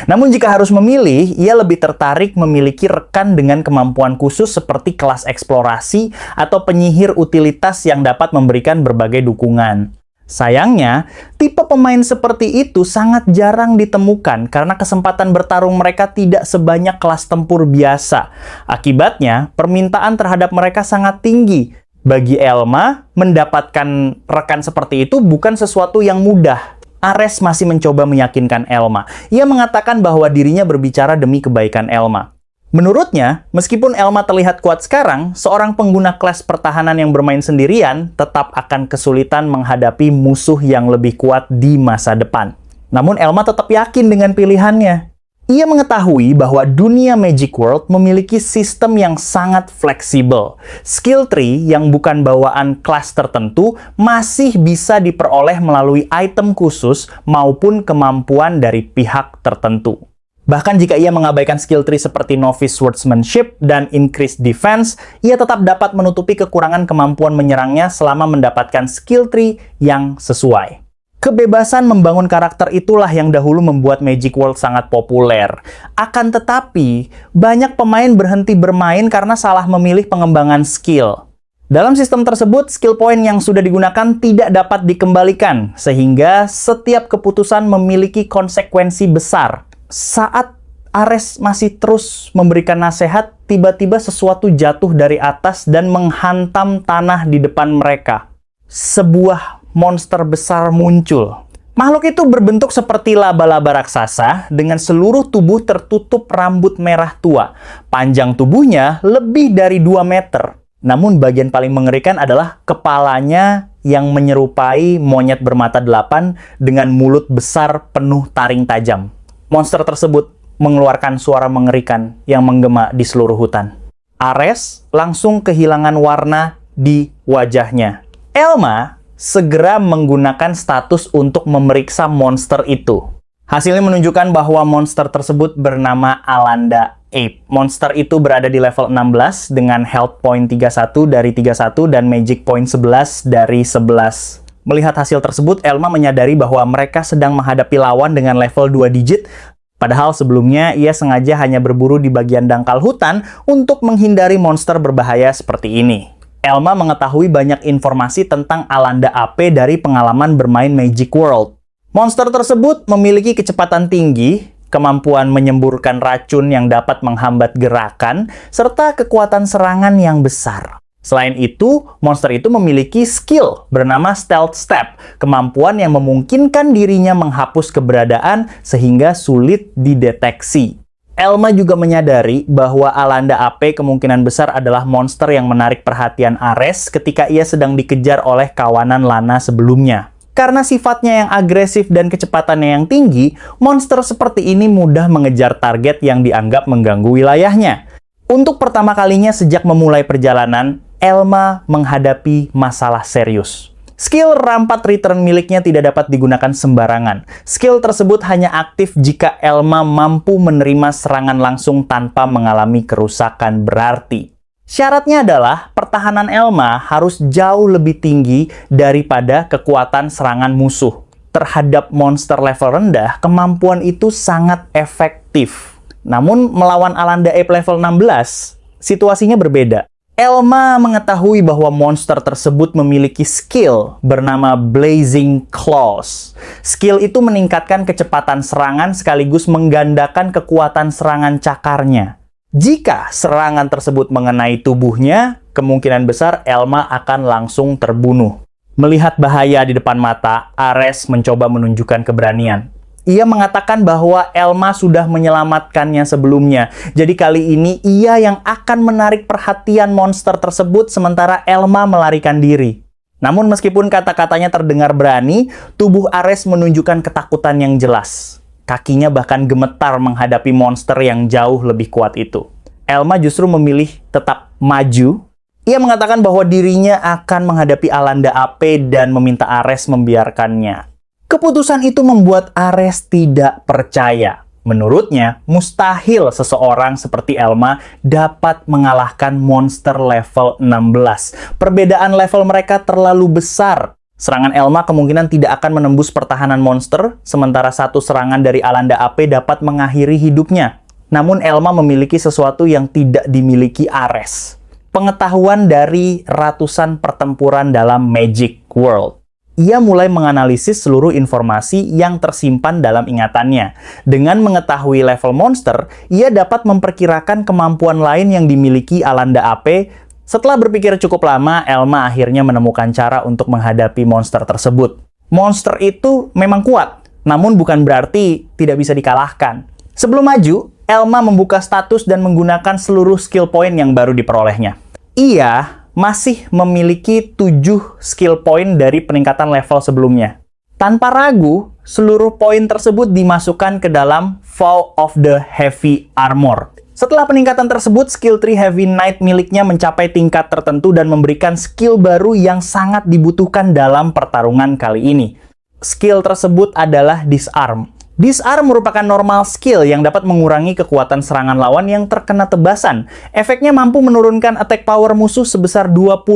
Namun jika harus memilih, ia lebih tertarik memiliki rekan dengan kemampuan khusus seperti kelas eksplorasi atau penyihir utilitas yang dapat memberikan berbagai dukungan. Sayangnya, tipe pemain seperti itu sangat jarang ditemukan karena kesempatan bertarung mereka tidak sebanyak kelas tempur biasa. Akibatnya, permintaan terhadap mereka sangat tinggi. Bagi Elma, mendapatkan rekan seperti itu bukan sesuatu yang mudah. Ares masih mencoba meyakinkan Elma. Ia mengatakan bahwa dirinya berbicara demi kebaikan Elma. Menurutnya, meskipun Elma terlihat kuat sekarang, seorang pengguna kelas pertahanan yang bermain sendirian tetap akan kesulitan menghadapi musuh yang lebih kuat di masa depan. Namun Elma tetap yakin dengan pilihannya. Ia mengetahui bahwa dunia Magic World memiliki sistem yang sangat fleksibel. Skill tree yang bukan bawaan kelas tertentu masih bisa diperoleh melalui item khusus maupun kemampuan dari pihak tertentu. Bahkan jika ia mengabaikan skill tree seperti Novice Swordsmanship dan Increased Defense, ia tetap dapat menutupi kekurangan kemampuan menyerangnya selama mendapatkan skill tree yang sesuai. Kebebasan membangun karakter itulah yang dahulu membuat Magic World sangat populer. Akan tetapi, banyak pemain berhenti bermain karena salah memilih pengembangan skill. Dalam sistem tersebut, skill point yang sudah digunakan tidak dapat dikembalikan, sehingga setiap keputusan memiliki konsekuensi besar. Saat Ares masih terus memberikan nasihat, tiba-tiba sesuatu jatuh dari atas dan menghantam tanah di depan mereka. Sebuah monster besar muncul. Makhluk itu berbentuk seperti laba-laba raksasa dengan seluruh tubuh tertutup rambut merah tua. Panjang tubuhnya lebih dari 2 meter. Namun bagian paling mengerikan adalah kepalanya yang menyerupai monyet bermata 8 dengan mulut besar penuh taring tajam. Monster tersebut mengeluarkan suara mengerikan yang menggema di seluruh hutan. Ares langsung kehilangan warna di wajahnya. Elma segera menggunakan status untuk memeriksa monster itu. Hasilnya menunjukkan bahwa monster tersebut bernama Alanda Ape. Monster itu berada di level 16 dengan health point 31 dari 31 dan magic point 11 dari 11. Melihat hasil tersebut, Elma menyadari bahwa mereka sedang menghadapi lawan dengan level 2 digit. Padahal sebelumnya ia sengaja hanya berburu di bagian dangkal hutan untuk menghindari monster berbahaya seperti ini. Elma mengetahui banyak informasi tentang Alanda AP dari pengalaman bermain Magic World. Monster tersebut memiliki kecepatan tinggi, kemampuan menyemburkan racun yang dapat menghambat gerakan, serta kekuatan serangan yang besar. Selain itu, monster itu memiliki skill bernama Stealth Step, kemampuan yang memungkinkan dirinya menghapus keberadaan sehingga sulit dideteksi. Elma juga menyadari bahwa Alanda AP kemungkinan besar adalah monster yang menarik perhatian Ares ketika ia sedang dikejar oleh kawanan Lana sebelumnya. Karena sifatnya yang agresif dan kecepatannya yang tinggi, monster seperti ini mudah mengejar target yang dianggap mengganggu wilayahnya. Untuk pertama kalinya sejak memulai perjalanan, Elma menghadapi masalah serius. Skill Rampart Return miliknya tidak dapat digunakan sembarangan. Skill tersebut hanya aktif jika Elma mampu menerima serangan langsung tanpa mengalami kerusakan berarti. Syaratnya adalah pertahanan Elma harus jauh lebih tinggi daripada kekuatan serangan musuh. Terhadap monster level rendah, kemampuan itu sangat efektif. Namun melawan Alanda Ape level 16, situasinya berbeda. Elma mengetahui bahwa monster tersebut memiliki skill bernama Blazing Claws. Skill itu meningkatkan kecepatan serangan sekaligus menggandakan kekuatan serangan cakarnya. Jika serangan tersebut mengenai tubuhnya, kemungkinan besar Elma akan langsung terbunuh. Melihat bahaya di depan mata, Ares mencoba menunjukkan keberanian. Ia mengatakan bahwa Elma sudah menyelamatkannya sebelumnya. Jadi kali ini ia yang akan menarik perhatian monster tersebut sementara Elma melarikan diri. Namun meskipun kata-katanya terdengar berani, tubuh Ares menunjukkan ketakutan yang jelas. Kakinya bahkan gemetar menghadapi monster yang jauh lebih kuat itu. Elma justru memilih tetap maju. Ia mengatakan bahwa dirinya akan menghadapi Alanda AP dan meminta Ares membiarkannya. Keputusan itu membuat Ares tidak percaya. Menurutnya, mustahil seseorang seperti Elma dapat mengalahkan monster level 16. Perbedaan level mereka terlalu besar. Serangan Elma kemungkinan tidak akan menembus pertahanan monster, sementara satu serangan dari Alanda AP dapat mengakhiri hidupnya. Namun Elma memiliki sesuatu yang tidak dimiliki Ares. Pengetahuan dari ratusan pertempuran dalam Magic World. Ia mulai menganalisis seluruh informasi yang tersimpan dalam ingatannya. Dengan mengetahui level monster, ia dapat memperkirakan kemampuan lain yang dimiliki Alanda AP. Setelah berpikir cukup lama, Elma akhirnya menemukan cara untuk menghadapi monster tersebut. Monster itu memang kuat, namun bukan berarti tidak bisa dikalahkan. Sebelum maju, Elma membuka status dan menggunakan seluruh skill point yang baru diperolehnya. Ia masih memiliki 7 skill point dari peningkatan level sebelumnya. Tanpa ragu, seluruh poin tersebut dimasukkan ke dalam Vow of the Heavy Armor. Setelah peningkatan tersebut, skill tree Heavy Knight miliknya mencapai tingkat tertentu dan memberikan skill baru yang sangat dibutuhkan dalam pertarungan kali ini. Skill tersebut adalah Disarm. Disarm merupakan normal skill yang dapat mengurangi kekuatan serangan lawan yang terkena tebasan. Efeknya mampu menurunkan attack power musuh sebesar 20%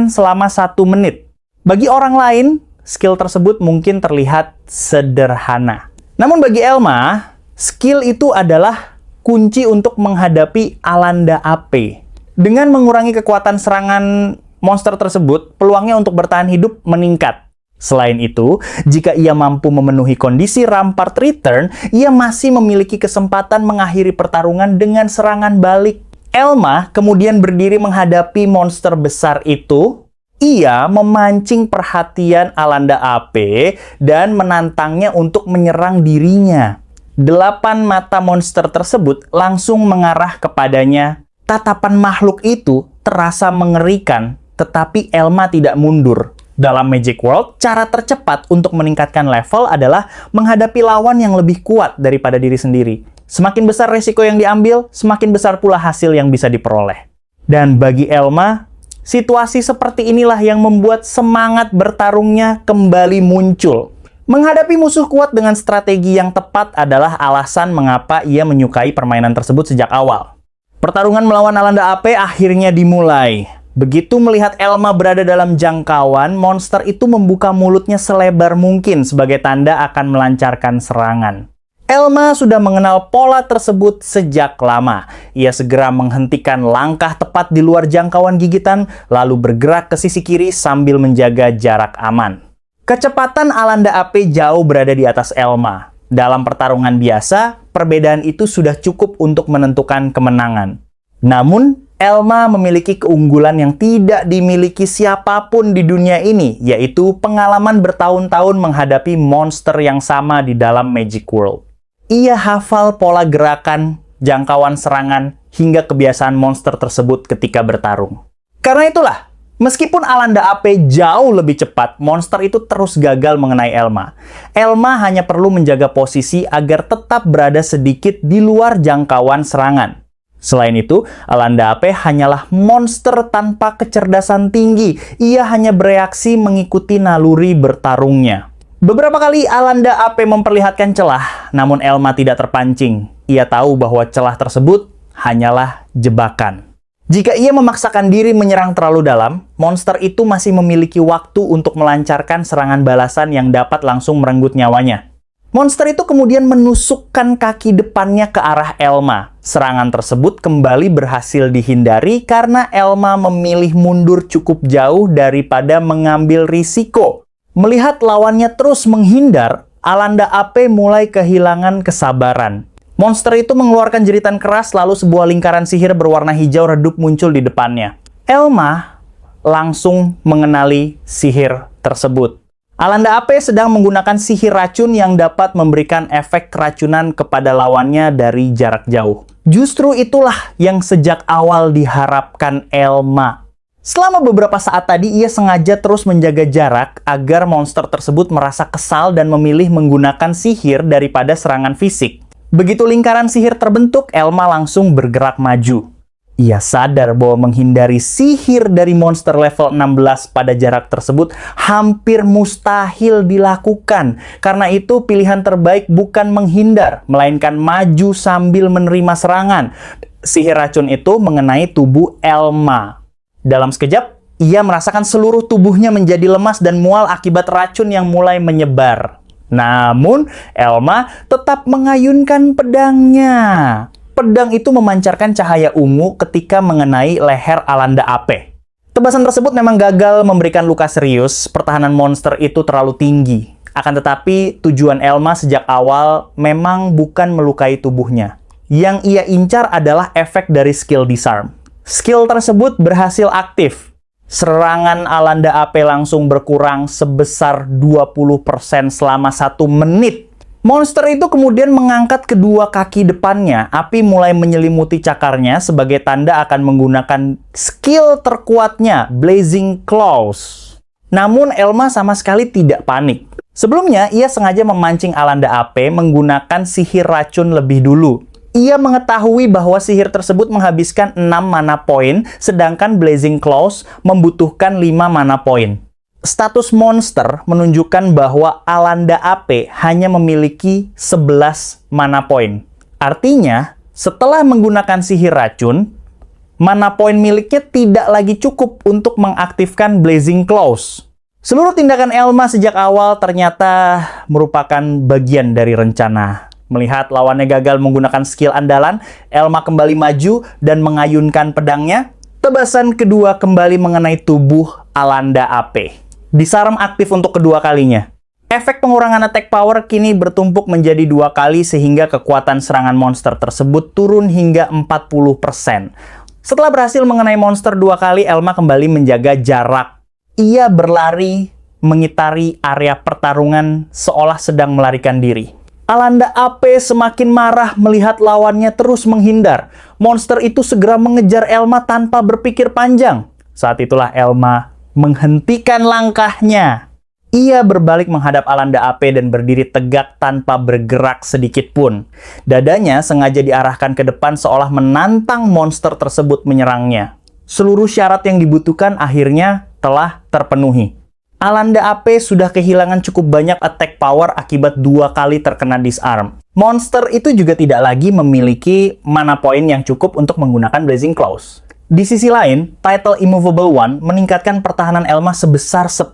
selama 1 menit. Bagi orang lain, skill tersebut mungkin terlihat sederhana. Namun bagi Elma, skill itu adalah kunci untuk menghadapi Alanda AP. Dengan mengurangi kekuatan serangan monster tersebut, peluangnya untuk bertahan hidup meningkat. Selain itu, jika ia mampu memenuhi kondisi Rampart Return, ia masih memiliki kesempatan mengakhiri pertarungan dengan serangan balik. Elma kemudian berdiri menghadapi monster besar itu. Ia memancing perhatian Alanda AP dan menantangnya untuk menyerang dirinya. 8 mata monster tersebut langsung mengarah kepadanya. Tatapan makhluk itu terasa mengerikan, tetapi Elma tidak mundur. Dalam Magic World, cara tercepat untuk meningkatkan level adalah menghadapi lawan yang lebih kuat daripada diri sendiri. Semakin besar resiko yang diambil, semakin besar pula hasil yang bisa diperoleh. Dan bagi Elma, situasi seperti inilah yang membuat semangat bertarungnya kembali muncul. Menghadapi musuh kuat dengan strategi yang tepat adalah alasan mengapa ia menyukai permainan tersebut sejak awal. Pertarungan melawan Alanda AP akhirnya dimulai. Begitu melihat Elma berada dalam jangkauan, monster itu membuka mulutnya selebar mungkin sebagai tanda akan melancarkan serangan. Elma sudah mengenal pola tersebut sejak lama. Ia segera menghentikan langkah tepat di luar jangkauan gigitan, lalu bergerak ke sisi kiri sambil menjaga jarak aman. Kecepatan Alanda AP jauh berada di atas Elma. Dalam pertarungan biasa, perbedaan itu sudah cukup untuk menentukan kemenangan. Namun, Elma memiliki keunggulan yang tidak dimiliki siapapun di dunia ini, yaitu pengalaman bertahun-tahun menghadapi monster yang sama di dalam Magic World. Ia hafal pola gerakan, jangkauan serangan, hingga kebiasaan monster tersebut ketika bertarung. Karena itulah, meskipun Alanda AP jauh lebih cepat, monster itu terus gagal mengenai Elma. Elma hanya perlu menjaga posisi agar tetap berada sedikit di luar jangkauan serangan. Selain itu, Alanda AP hanyalah monster tanpa kecerdasan tinggi. Ia hanya bereaksi mengikuti naluri bertarungnya. Beberapa kali Alanda AP memperlihatkan celah, namun Elma tidak terpancing. Ia tahu bahwa celah tersebut hanyalah jebakan. Jika ia memaksakan diri menyerang terlalu dalam, monster itu masih memiliki waktu untuk melancarkan serangan balasan yang dapat langsung merenggut nyawanya. Monster itu kemudian menusukkan kaki depannya ke arah Elma. Serangan tersebut kembali berhasil dihindari karena Elma memilih mundur cukup jauh daripada mengambil risiko. Melihat lawannya terus menghindar, Alanda AP mulai kehilangan kesabaran. Monster itu mengeluarkan jeritan keras, lalu sebuah lingkaran sihir berwarna hijau redup muncul di depannya. Elma langsung mengenali sihir tersebut. Alanda AP sedang menggunakan sihir racun yang dapat memberikan efek keracunan kepada lawannya dari jarak jauh. Justru itulah yang sejak awal diharapkan Elma. Selama beberapa saat tadi, ia sengaja terus menjaga jarak agar monster tersebut merasa kesal dan memilih menggunakan sihir daripada serangan fisik. Begitu lingkaran sihir terbentuk, Elma langsung bergerak maju. Ia sadar bahwa menghindari sihir dari monster level 16 pada jarak tersebut hampir mustahil dilakukan. Karena itu pilihan terbaik bukan menghindar, melainkan maju sambil menerima serangan. Sihir racun itu mengenai tubuh Elma. Dalam sekejap, ia merasakan seluruh tubuhnya menjadi lemas dan mual akibat racun yang mulai menyebar. Namun, Elma tetap mengayunkan pedangnya. Pedang itu memancarkan cahaya ungu ketika mengenai leher Alanda AP. Tebasan tersebut memang gagal memberikan luka serius, pertahanan monster itu terlalu tinggi. Akan tetapi, tujuan Elma sejak awal memang bukan melukai tubuhnya. Yang ia incar adalah efek dari skill disarm. Skill tersebut berhasil aktif. Serangan Alanda AP langsung berkurang sebesar 20% selama 1 menit. Monster itu kemudian mengangkat kedua kaki depannya. Api mulai menyelimuti cakarnya sebagai tanda akan menggunakan skill terkuatnya, Blazing Claws. Namun Elma sama sekali tidak panik. Sebelumnya, ia sengaja memancing Alanda AP menggunakan sihir racun lebih dulu. Ia mengetahui bahwa sihir tersebut menghabiskan 6 mana poin, sedangkan Blazing Claws membutuhkan 5 mana poin. Status monster menunjukkan bahwa Alanda AP hanya memiliki 11 mana poin. Artinya, setelah menggunakan sihir racun, mana poin miliknya tidak lagi cukup untuk mengaktifkan Blazing Claws. Seluruh tindakan Elma sejak awal ternyata merupakan bagian dari rencana. Melihat lawannya gagal menggunakan skill andalan, Elma kembali maju dan mengayunkan pedangnya. Tebasan kedua kembali mengenai tubuh Alanda AP. Disarm aktif untuk kedua kalinya. Efek pengurangan attack power kini bertumpuk menjadi 2 kali sehingga kekuatan serangan monster tersebut turun hingga 40%. Setelah berhasil mengenai monster 2 kali, Elma kembali menjaga jarak. Ia berlari mengitari area pertarungan seolah sedang melarikan diri. Alanda AP semakin marah melihat lawannya terus menghindar. Monster itu segera mengejar Elma tanpa berpikir panjang. Saat itulah Elma menghentikan langkahnya. Ia berbalik menghadap Alanda AP dan berdiri tegak tanpa bergerak sedikit pun. Dadanya sengaja diarahkan ke depan seolah menantang monster tersebut menyerangnya. Seluruh syarat yang dibutuhkan akhirnya telah terpenuhi. Alanda AP sudah kehilangan cukup banyak attack power akibat 2 kali terkena disarm. Monster itu juga tidak lagi memiliki mana poin yang cukup untuk menggunakan Blazing Claws. Di sisi lain, title Immovable One meningkatkan pertahanan Elma sebesar 10%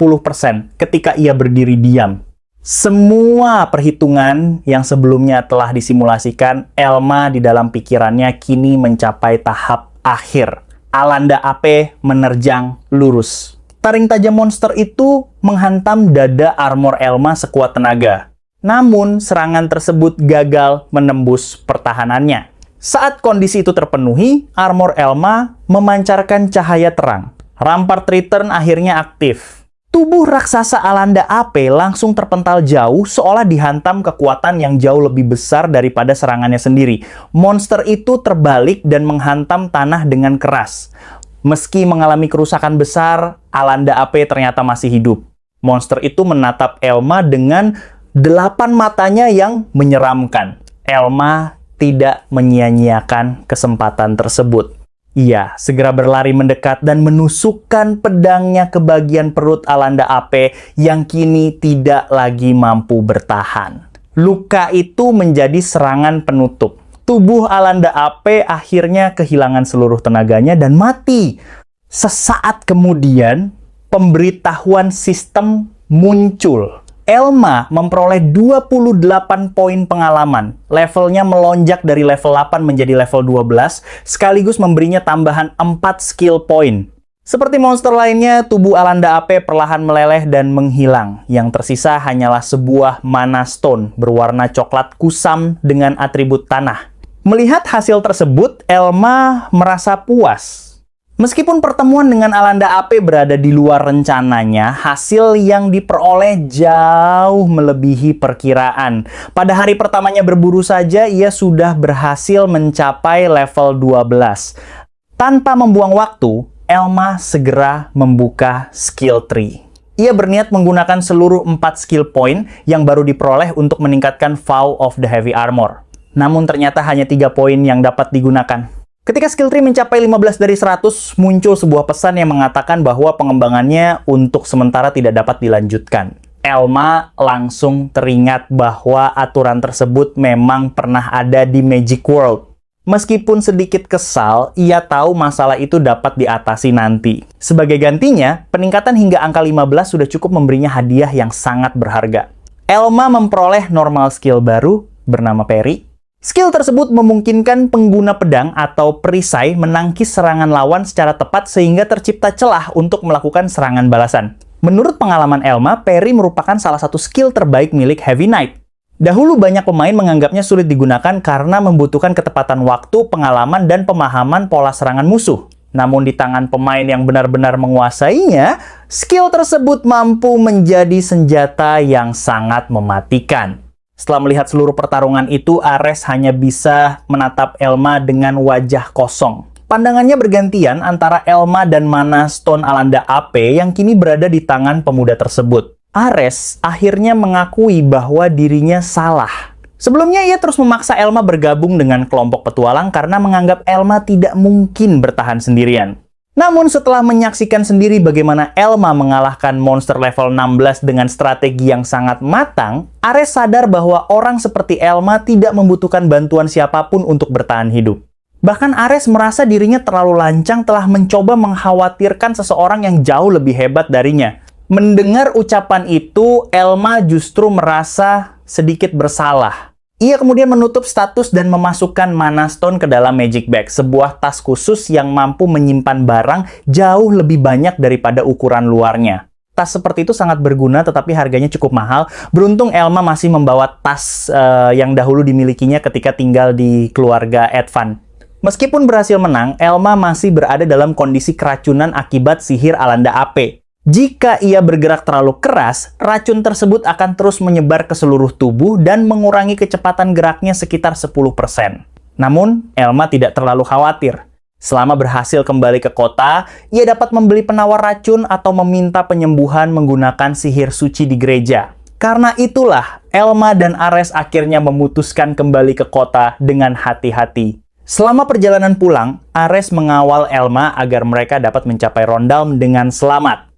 ketika ia berdiri diam. Semua perhitungan yang sebelumnya telah disimulasikan, Elma di dalam pikirannya kini mencapai tahap akhir. Alanda AP menerjang lurus. Taring tajam monster itu menghantam dada armor Elma sekuat tenaga. Namun, serangan tersebut gagal menembus pertahanannya. Saat kondisi itu terpenuhi, armor Elma memancarkan cahaya terang. Rampart Return akhirnya aktif. Tubuh raksasa Alanda AP langsung terpental jauh seolah dihantam kekuatan yang jauh lebih besar daripada serangannya sendiri. Monster itu terbalik dan menghantam tanah dengan keras. Meski mengalami kerusakan besar, Alanda AP ternyata masih hidup. Monster itu menatap Elma dengan 8 matanya yang menyeramkan. Elma tidak menyia-nyiakan kesempatan tersebut. Ia segera berlari mendekat dan menusukkan pedangnya ke bagian perut Alanda AP yang kini tidak lagi mampu bertahan. Luka itu menjadi serangan penutup. Tubuh Alanda AP akhirnya kehilangan seluruh tenaganya dan mati. Sesaat kemudian, pemberitahuan sistem muncul. Elma memperoleh 28 poin pengalaman. Levelnya melonjak dari level 8 menjadi level 12, sekaligus memberinya tambahan 4 skill point. Seperti monster lainnya, tubuh Alanda AP perlahan meleleh dan menghilang. Yang tersisa hanyalah sebuah mana stone berwarna coklat kusam dengan atribut tanah. Melihat hasil tersebut, Elma merasa puas. Meskipun pertemuan dengan Alanda AP berada di luar rencananya, hasil yang diperoleh jauh melebihi perkiraan. Pada hari pertamanya berburu saja, ia sudah berhasil mencapai level 12. Tanpa membuang waktu, Elma segera membuka skill tree. Ia berniat menggunakan seluruh 4 skill point yang baru diperoleh untuk meningkatkan Vow of the Heavy Armor. Namun ternyata hanya 3 poin yang dapat digunakan. Ketika skill tree mencapai 15 dari 100, muncul sebuah pesan yang mengatakan bahwa pengembangannya untuk sementara tidak dapat dilanjutkan. Elma langsung teringat bahwa aturan tersebut memang pernah ada di Magic World. Meskipun sedikit kesal, ia tahu masalah itu dapat diatasi nanti. Sebagai gantinya, peningkatan hingga angka 15 sudah cukup memberinya hadiah yang sangat berharga. Elma memperoleh normal skill baru bernama Parry. Skill tersebut memungkinkan pengguna pedang atau perisai menangkis serangan lawan secara tepat sehingga tercipta celah untuk melakukan serangan balasan. Menurut pengalaman Elma, Parry merupakan salah satu skill terbaik milik Heavy Knight. Dahulu banyak pemain menganggapnya sulit digunakan karena membutuhkan ketepatan waktu, pengalaman, dan pemahaman pola serangan musuh. Namun di tangan pemain yang benar-benar menguasainya, skill tersebut mampu menjadi senjata yang sangat mematikan. Setelah melihat seluruh pertarungan itu, Ares hanya bisa menatap Elma dengan wajah kosong. Pandangannya bergantian antara Elma dan mana stone Alanda AP yang kini berada di tangan pemuda tersebut. Ares akhirnya mengakui bahwa dirinya salah. Sebelumnya ia terus memaksa Elma bergabung dengan kelompok petualang karena menganggap Elma tidak mungkin bertahan sendirian. Namun setelah menyaksikan sendiri bagaimana Elma mengalahkan monster level 16 dengan strategi yang sangat matang, Ares sadar bahwa orang seperti Elma tidak membutuhkan bantuan siapapun untuk bertahan hidup. Bahkan Ares merasa dirinya terlalu lancang telah mencoba mengkhawatirkan seseorang yang jauh lebih hebat darinya. Mendengar ucapan itu, Elma justru merasa sedikit bersalah. Ia kemudian menutup status dan memasukkan Mana Stone ke dalam Magic Bag, sebuah tas khusus yang mampu menyimpan barang jauh lebih banyak daripada ukuran luarnya. Tas seperti itu sangat berguna tetapi harganya cukup mahal. Beruntung Elma masih membawa tas yang dahulu dimilikinya ketika tinggal di keluarga Edvan. Meskipun berhasil menang, Elma masih berada dalam kondisi keracunan akibat sihir Alanda AP. Jika ia bergerak terlalu keras, racun tersebut akan terus menyebar ke seluruh tubuh dan mengurangi kecepatan geraknya sekitar 10%. Namun, Elma tidak terlalu khawatir. Selama berhasil kembali ke kota, ia dapat membeli penawar racun atau meminta penyembuhan menggunakan sihir suci di gereja. Karena itulah, Elma dan Ares akhirnya memutuskan kembali ke kota dengan hati-hati. Selama perjalanan pulang, Ares mengawal Elma agar mereka dapat mencapai Rondalm dengan selamat.